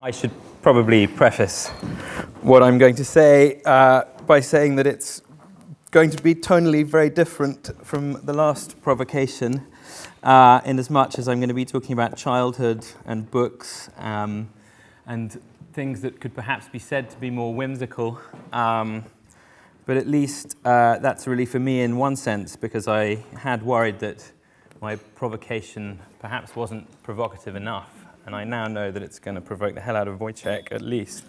I should probably preface what I'm going to say by saying that it's going to be tonally very different from the last Provocation, in as much as I'm going to be talking about childhood and books and things that could perhaps be said to be more whimsical. But at least that's a relief for me in one sense, because I had worried that my provocation perhaps wasn't provocative enough. And I now know that it's going to provoke the hell out of Wojciech, at least.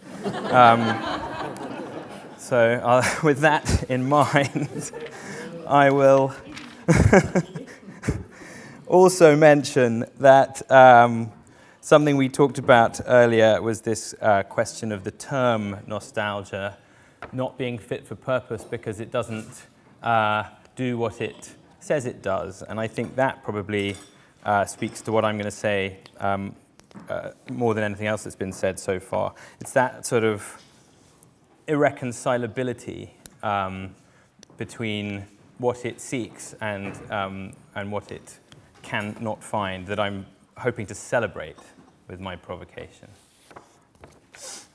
So with that in mind, I will also mention that something we talked about earlier was this question of the term nostalgia not being fit for purpose because it doesn't do what it says it does. And I think that probably speaks to what I'm going to say more than anything else that's been said so far. It's that sort of irreconcilability between what it seeks and what it cannot find that I'm hoping to celebrate with my provocation.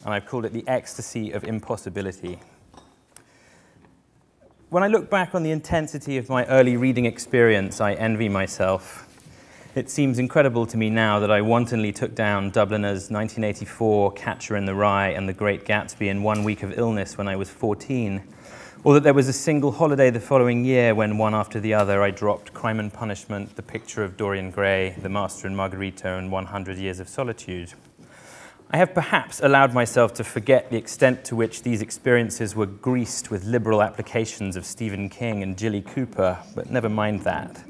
And I've called it the Ecstasy of Impossibility. When I look back on the intensity of my early reading experience, I envy myself. It seems incredible to me now that I wantonly took down Dubliner's 1984, Catcher in the Rye, and The Great Gatsby in 1 week of illness when I was 14, or that there was a single holiday the following year when, one after the other, I dropped Crime and Punishment, The Picture of Dorian Gray, The Master and Margarita, and 100 Years of Solitude. I have perhaps allowed myself to forget the extent to which these experiences were greased with liberal applications of Stephen King and Jilly Cooper, but never mind that.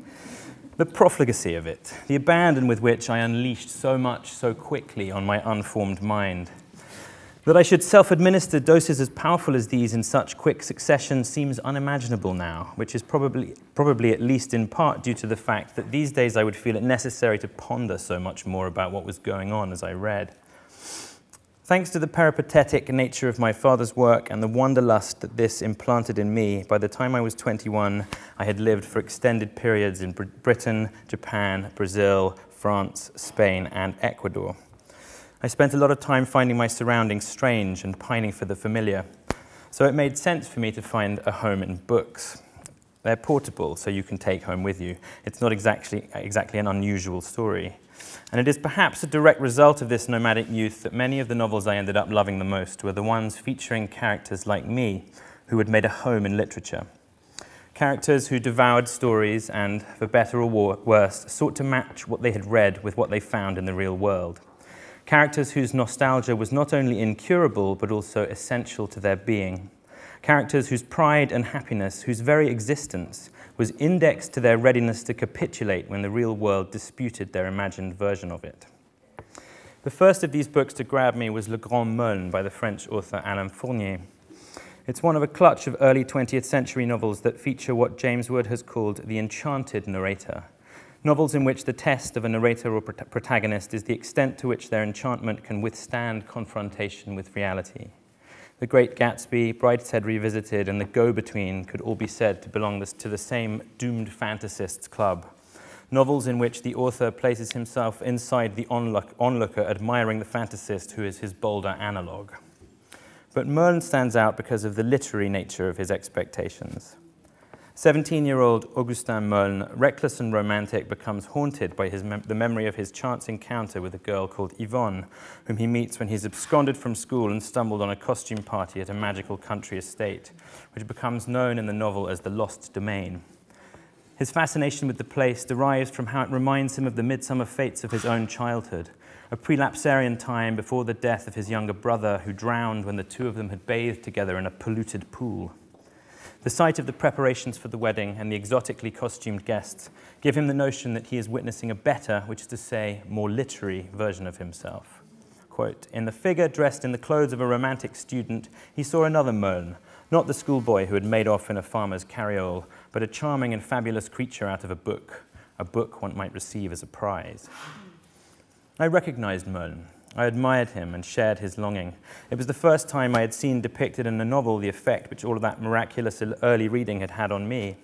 The profligacy of it, the abandon with which I unleashed so much so quickly on my unformed mind. That I should self-administer doses as powerful as these in such quick succession seems unimaginable now, which is probably at least in part due to the fact that these days I would feel it necessary to ponder so much more about what was going on as I read. Thanks to the peripatetic nature of my father's work and the wanderlust that this implanted in me, by the time I was 21, I had lived for extended periods in Britain, Japan, Brazil, France, Spain, and Ecuador. I spent a lot of time finding my surroundings strange and pining for the familiar, so it made sense for me to find a home in books. They're portable, so you can take home with you. It's not exactly an unusual story. And it is perhaps a direct result of this nomadic youth that many of the novels I ended up loving the most were the ones featuring characters like me who had made a home in literature. Characters who devoured stories and, for better or worse, sought to match what they had read with what they found in the real world. Characters whose nostalgia was not only incurable but also essential to their being. Characters whose pride and happiness, whose very existence, was indexed to their readiness to capitulate when the real world disputed their imagined version of it. The first of these books to grab me was Le Grand Meulne by the French author Alain Fournier. It's one of a clutch of early 20th century novels that feature what James Wood has called the enchanted narrator. Novels in which the test of a narrator or protagonist is the extent to which their enchantment can withstand confrontation with reality. The Great Gatsby, Brideshead Revisited, and The Go-Between could all be said to belong to the same doomed fantasists club. Novels in which the author places himself inside the onlooker, admiring the fantasist who is his bolder analogue. But Meulne stands out because of the literary nature of his expectations. 17-year-old Augustin Meulne, reckless and romantic, becomes haunted by the memory of his chance encounter with a girl called Yvonne, whom he meets when he's absconded from school and stumbled on a costume party at a magical country estate, which becomes known in the novel as the Lost Domain. His fascination with the place derives from how it reminds him of the midsummer fates of his own childhood, a prelapsarian time before the death of his younger brother, who drowned when the two of them had bathed together in a polluted pool. The sight of the preparations for the wedding and the exotically costumed guests give him the notion that he is witnessing a better, which is to say, more literary version of himself. Quote, "In the figure dressed in the clothes of a romantic student, he saw another Meulne, not the schoolboy who had made off in a farmer's carriole, but a charming and fabulous creature out of a book one might receive as a prize." I recognized Meulne. I admired him and shared his longing. It was the first time I had seen depicted in a novel the effect which all of that miraculous early reading had had on me.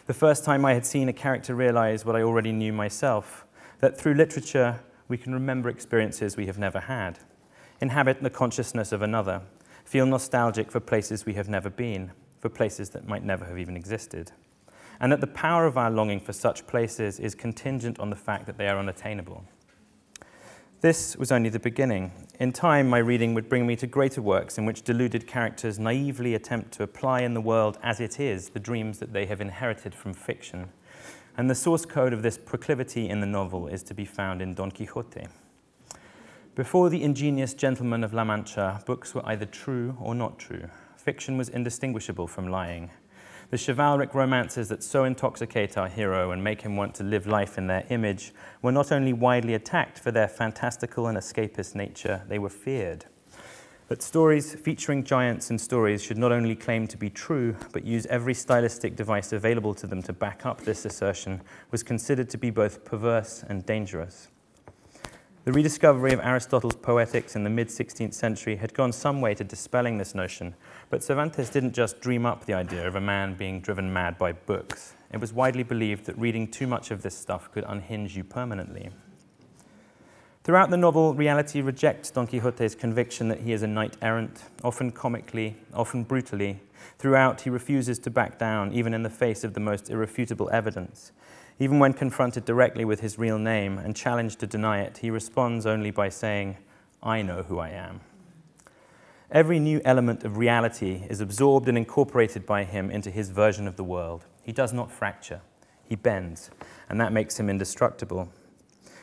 The first time I had seen a character realize what I already knew myself, that through literature we can remember experiences we have never had. inhabit the consciousness of another, feel nostalgic for places we have never been, for places that might never have even existed, and that the power of our longing for such places is contingent on the fact that they are unattainable. This was only the beginning. In time, my reading would bring me to greater works in which deluded characters naively attempt to apply in the world as it is the dreams that they have inherited from fiction. And the source code of this proclivity in the novel is to be found in Don Quixote. Before the ingenious gentleman of La Mancha, books were either true or not true. Fiction was indistinguishable from lying. The chivalric romances that so intoxicate our hero and make him want to live life in their image were not only widely attacked for their fantastical and escapist nature, they were feared. But stories featuring giants and stories should not only claim to be true, but use every stylistic device available to them to back up this assertion was considered to be both perverse and dangerous. The rediscovery of Aristotle's Poetics in the mid-16th century had gone some way to dispelling this notion, but Cervantes didn't just dream up the idea of a man being driven mad by books. It was widely believed that reading too much of this stuff could unhinge you permanently. Throughout the novel, reality rejects Don Quixote's conviction that he is a knight-errant, often comically, often brutally. Throughout, he refuses to back down, even in the face of the most irrefutable evidence. Even when confronted directly with his real name and challenged to deny it, he responds only by saying, "I know who I am." Every new element of reality is absorbed and incorporated by him into his version of the world. He does not fracture, he bends, and that makes him indestructible.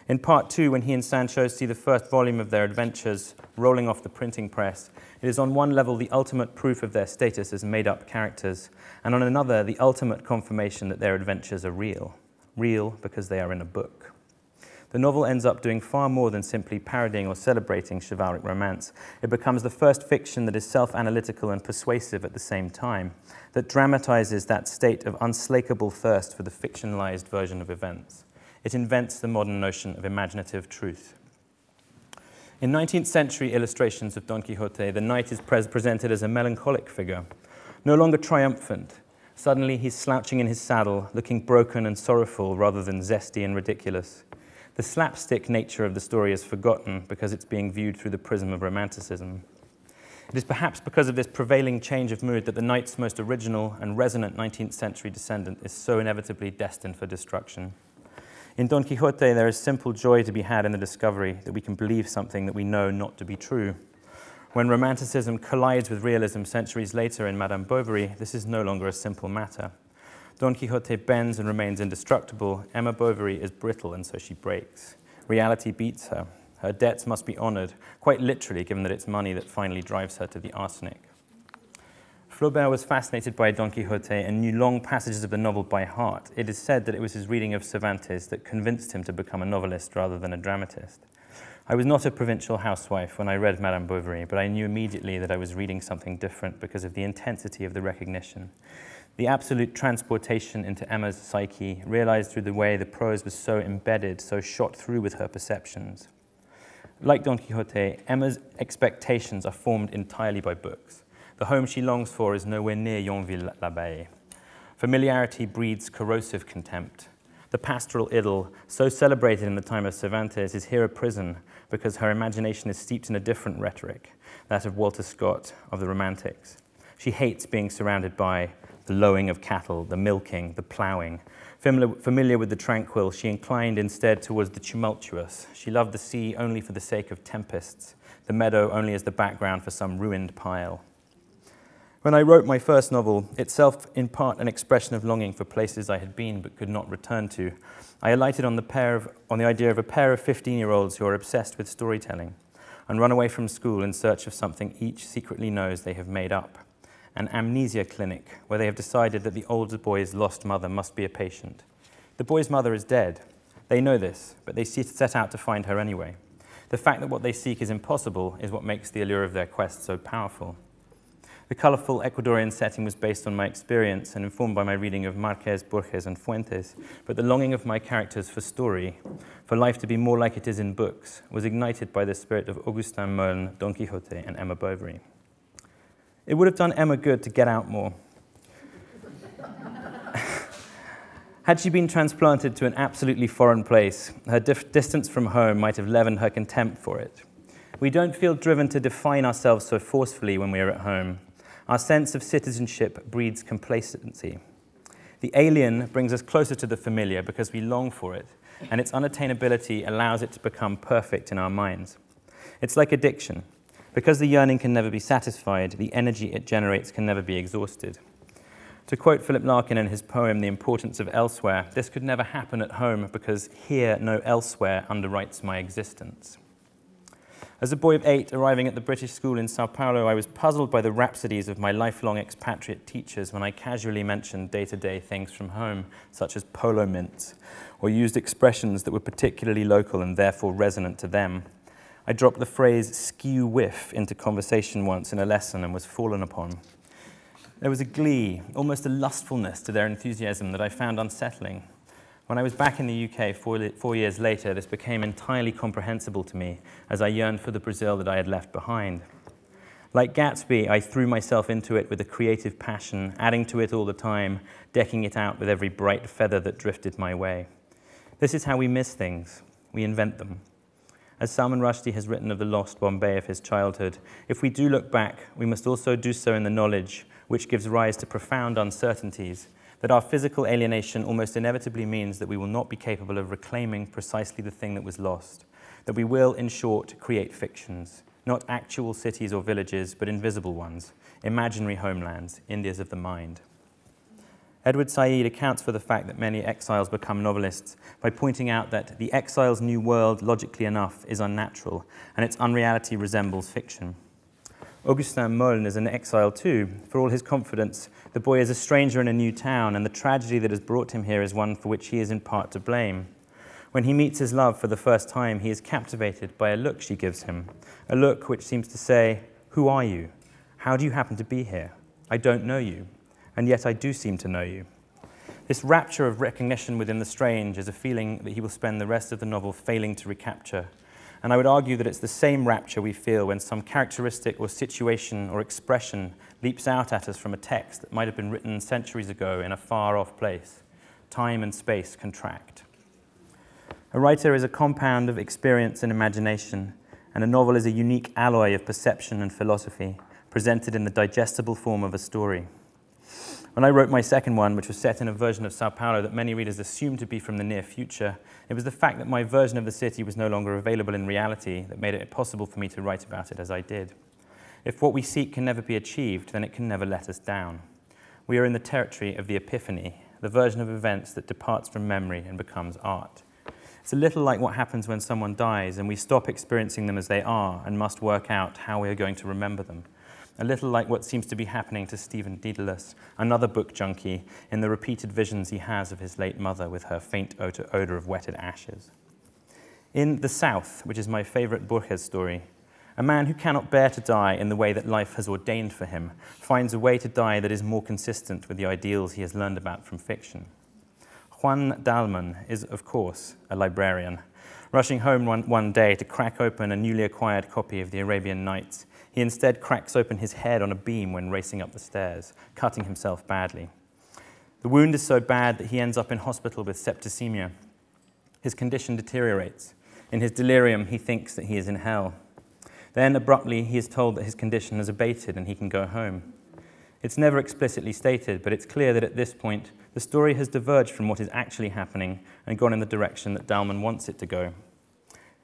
In part 2, when he and Sancho see the first volume of their adventures rolling off the printing press, it is on one level the ultimate proof of their status as made-up characters, and on another the ultimate confirmation that their adventures are real. Real because they are in a book. The novel ends up doing far more than simply parodying or celebrating chivalric romance. It becomes the first fiction that is self-analytical and persuasive at the same time, that dramatizes that state of unslakable thirst for the fictionalized version of events. It invents the modern notion of imaginative truth. In 19th century illustrations of Don Quixote, the knight is presented as a melancholic figure, no longer triumphant. Suddenly, he's slouching in his saddle, looking broken and sorrowful rather than zesty and ridiculous. The slapstick nature of the story is forgotten because it's being viewed through the prism of Romanticism. It is perhaps because of this prevailing change of mood that the knight's most original and resonant 19th century descendant is so inevitably destined for destruction. In Don Quixote, there is simple joy to be had in the discovery that we can believe something that we know not to be true. When Romanticism collides with realism centuries later in Madame Bovary, this is no longer a simple matter. Don Quixote bends and remains indestructible. Emma Bovary is brittle, and so she breaks. Reality beats her. Her debts must be honored, quite literally, given that it's money that finally drives her to the arsenic. Flaubert was fascinated by Don Quixote and knew long passages of the novel by heart. It is said that it was his reading of Cervantes that convinced him to become a novelist rather than a dramatist. I was not a provincial housewife when I read Madame Bovary, but I knew immediately that I was reading something different because of the intensity of the recognition. The absolute transportation into Emma's psyche, realized through the way the prose was so embedded, so shot through with her perceptions. Like Don Quixote, Emma's expectations are formed entirely by books. The home she longs for is nowhere near Yonville-l'Abbaye. Familiarity breeds corrosive contempt. The pastoral idyll, so celebrated in the time of Cervantes, is here a prison because her imagination is steeped in a different rhetoric, that of Walter Scott, of the Romantics. She hates being surrounded by the lowing of cattle, the milking, the ploughing. Familiar with the tranquil, she inclined instead towards the tumultuous. She loved the sea only for the sake of tempests, the meadow only as the background for some ruined pile. When I wrote my first novel, itself in part an expression of longing for places I had been but could not return to, I alighted on the idea of a pair of 15-year-olds who are obsessed with storytelling and run away from school in search of something each secretly knows they have made up. An amnesia clinic where they have decided that the older boy's lost mother must be a patient. The boy's mother is dead. They know this, but they set out to find her anyway. The fact that what they seek is impossible is what makes the allure of their quest so powerful. The colorful Ecuadorian setting was based on my experience and informed by my reading of Marquez, Borges, and Fuentes, but the longing of my characters for story, for life to be more like it is in books, was ignited by the spirit of Augustin Meuln, Don Quixote, and Emma Bovary. It would have done Emma good to get out more. Had she been transplanted to an absolutely foreign place, her distance from home might have leavened her contempt for it. We don't feel driven to define ourselves so forcefully when we are at home. Our sense of citizenship breeds complacency. The alien brings us closer to the familiar because we long for it, and its unattainability allows it to become perfect in our minds. It's like addiction. Because the yearning can never be satisfied, the energy it generates can never be exhausted. To quote Philip Larkin in his poem, The Importance of Elsewhere, this could never happen at home because here no elsewhere underwrites my existence. As a boy of 8, arriving at the British school in Sao Paulo, I was puzzled by the rhapsodies of my lifelong expatriate teachers when I casually mentioned day-to-day things from home, such as polo mints, or used expressions that were particularly local and therefore resonant to them. I dropped the phrase skew whiff into conversation once in a lesson and was fallen upon. There was a glee, almost a lustfulness to their enthusiasm that I found unsettling. When I was back in the UK 4 years later, this became entirely comprehensible to me as I yearned for the Brazil that I had left behind. Like Gatsby, I threw myself into it with a creative passion, adding to it all the time, decking it out with every bright feather that drifted my way. This is how we miss things. We invent them. As Salman Rushdie has written of the lost Bombay of his childhood, if we do look back, we must also do so in the knowledge which gives rise to profound uncertainties, that our physical alienation almost inevitably means that we will not be capable of reclaiming precisely the thing that was lost, that we will, in short, create fictions, not actual cities or villages, but invisible ones, imaginary homelands, Indias of the mind. Edward Said accounts for the fact that many exiles become novelists by pointing out that the exile's new world, logically enough, is unnatural, and its unreality resembles fiction. Augustin Moln is an exile too. For all his confidence, the boy is a stranger in a new town, and the tragedy that has brought him here is one for which he is in part to blame. When he meets his love for the first time, he is captivated by a look she gives him, a look which seems to say, "Who are you? How do you happen to be here? I don't know you, and yet I do seem to know you." This rapture of recognition within the strange is a feeling that he will spend the rest of the novel failing to recapture. And I would argue that it's the same rapture we feel when some characteristic or situation or expression leaps out at us from a text that might have been written centuries ago in a far-off place. Time and space contract. A writer is a compound of experience and imagination, and a novel is a unique alloy of perception and philosophy, presented in the digestible form of a story. When I wrote my second one, which was set in a version of Sao Paulo that many readers assumed to be from the near future, it was the fact that my version of the city was no longer available in reality that made it possible for me to write about it as I did. If what we seek can never be achieved, then it can never let us down. We are in the territory of the epiphany, the version of events that departs from memory and becomes art. It's a little like what happens when someone dies and we stop experiencing them as they are and must work out how we are going to remember them. A little like what seems to be happening to Stephen Dedalus, another book junkie, in the repeated visions he has of his late mother with her faint odor of wetted ashes. In The South, which is my favorite Borges story, a man who cannot bear to die in the way that life has ordained for him finds a way to die that is more consistent with the ideals he has learned about from fiction. Juan Dalman is, of course, a librarian. Rushing home one day to crack open a newly acquired copy of the Arabian Nights, he instead cracks open his head on a beam when racing up the stairs, cutting himself badly. The wound is so bad that he ends up in hospital with septicemia. His condition deteriorates. In his delirium, he thinks that he is in hell. Then, abruptly, he is told that his condition has abated and he can go home. It's never explicitly stated, but it's clear that at this point, the story has diverged from what is actually happening and gone in the direction that Dalman wants it to go.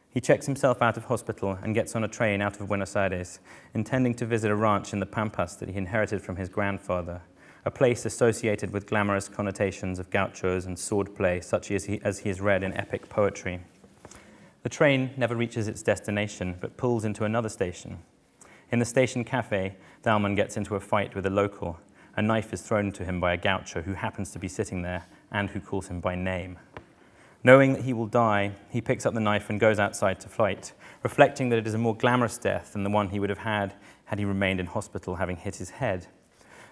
He checks himself out of hospital and gets on a train out of Buenos Aires, intending to visit a ranch in the Pampas that he inherited from his grandfather, a place associated with glamorous connotations of gauchos and swordplay, such as he has read in epic poetry. The train never reaches its destination, but pulls into another station. In the station cafe, Dalman gets into a fight with a local. A knife is thrown to him by a gaucho who happens to be sitting there and who calls him by name. Knowing that he will die, he picks up the knife and goes outside to fight, reflecting that it is a more glamorous death than the one he would have had he remained in hospital having hit his head.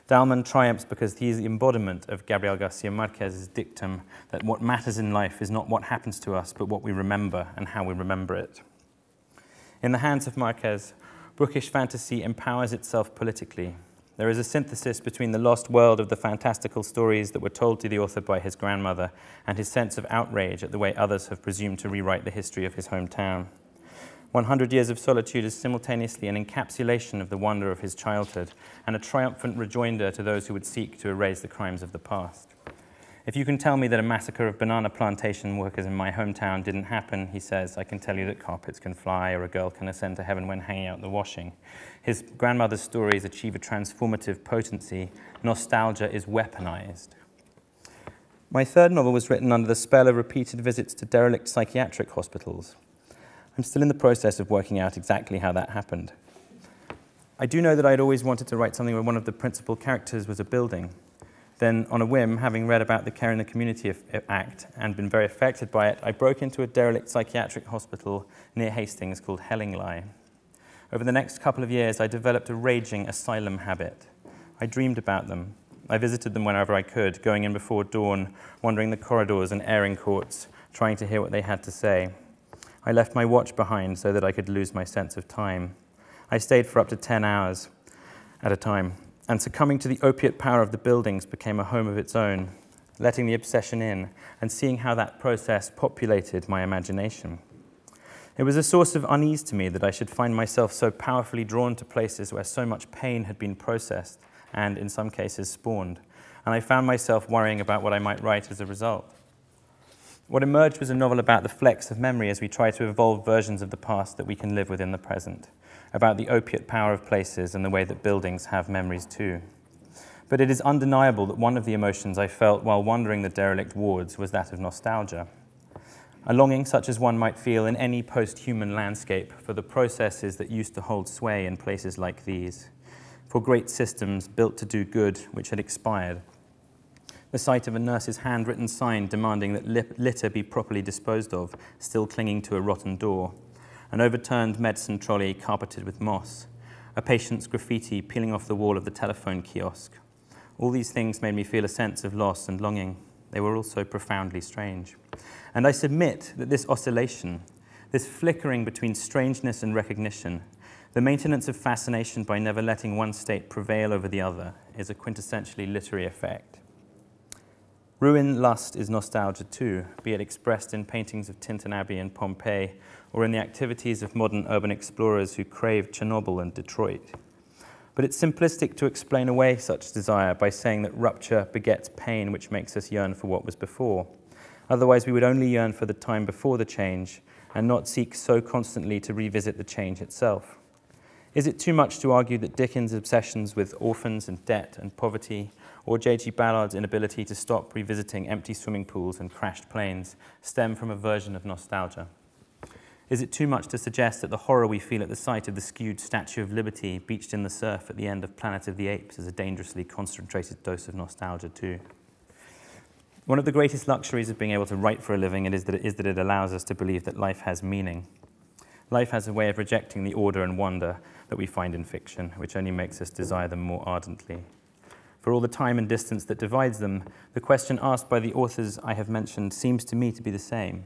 Dalman triumphs because he is the embodiment of Gabriel Garcia Marquez's dictum that what matters in life is not what happens to us, but what we remember and how we remember it. In the hands of Marquez, bookish fantasy empowers itself politically. There is a synthesis between the lost world of the fantastical stories that were told to the author by his grandmother and his sense of outrage at the way others have presumed to rewrite the history of his hometown. 100 years of solitude is simultaneously an encapsulation of the wonder of his childhood and a triumphant rejoinder to those who would seek to erase the crimes of the past. If you can tell me that a massacre of banana plantation workers in my hometown didn't happen, he says, I can tell you that carpets can fly or a girl can ascend to heaven when hanging out the washing. His grandmother's stories achieve a transformative potency. Nostalgia is weaponized. My third novel was written under the spell of repeated visits to derelict psychiatric hospitals. I'm still in the process of working out exactly how that happened. I do know that I'd always wanted to write something where one of the principal characters was a building. Then, on a whim, having read about the Care in the Community Act and been very affected by it, I broke into a derelict psychiatric hospital near Hastings called Hellingly. Over the next couple of years, I developed a raging asylum habit. I dreamed about them. I visited them whenever I could, going in before dawn, wandering the corridors and airing courts, trying to hear what they had to say. I left my watch behind so that I could lose my sense of time. I stayed for up to 10 hours at a time, and succumbing to the opiate power of the buildings became a home of its own, letting the obsession in and seeing how that process populated my imagination. It was a source of unease to me that I should find myself so powerfully drawn to places where so much pain had been processed and, in some cases, spawned, and I found myself worrying about what I might write as a result. What emerged was a novel about the flex of memory as we try to evolve versions of the past that we can live within the present, about the opiate power of places and the way that buildings have memories too. But it is undeniable that one of the emotions I felt while wandering the derelict wards was that of nostalgia. A longing such as one might feel in any post-human landscape for the processes that used to hold sway in places like these, for great systems built to do good which had expired. The sight of a nurse's handwritten sign demanding that litter be properly disposed of, still clinging to a rotten door, an overturned medicine trolley carpeted with moss, a patient's graffiti peeling off the wall of the telephone kiosk. All these things made me feel a sense of loss and longing. They were also profoundly strange. And I submit that this oscillation, this flickering between strangeness and recognition, the maintenance of fascination by never letting one state prevail over the other, is a quintessentially literary effect. Ruin lust is nostalgia too, be it expressed in paintings of Tintin Abbey and Pompeii, or in the activities of modern urban explorers who crave Chernobyl and Detroit. But it's simplistic to explain away such desire by saying that rupture begets pain which makes us yearn for what was before. Otherwise, we would only yearn for the time before the change and not seek so constantly to revisit the change itself. Is it too much to argue that Dickens' obsessions with orphans and debt and poverty, or J.G. Ballard's inability to stop revisiting empty swimming pools and crashed planes, stem from a version of nostalgia? Is it too much to suggest that the horror we feel at the sight of the skewed Statue of Liberty beached in the surf at the end of Planet of the Apes is a dangerously concentrated dose of nostalgia too? One of the greatest luxuries of being able to write for a living is that it allows us to believe that life has meaning. Life has a way of rejecting the order and wonder that we find in fiction, which only makes us desire them more ardently. For all the time and distance that divides them, the question asked by the authors I have mentioned seems to me to be the same.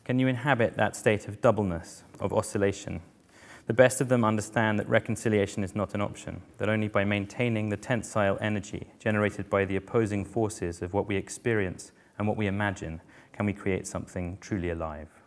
Can you inhabit that state of doubleness, of oscillation? The best of them understand that reconciliation is not an option, that only by maintaining the tensile energy generated by the opposing forces of what we experience and what we imagine can we create something truly alive.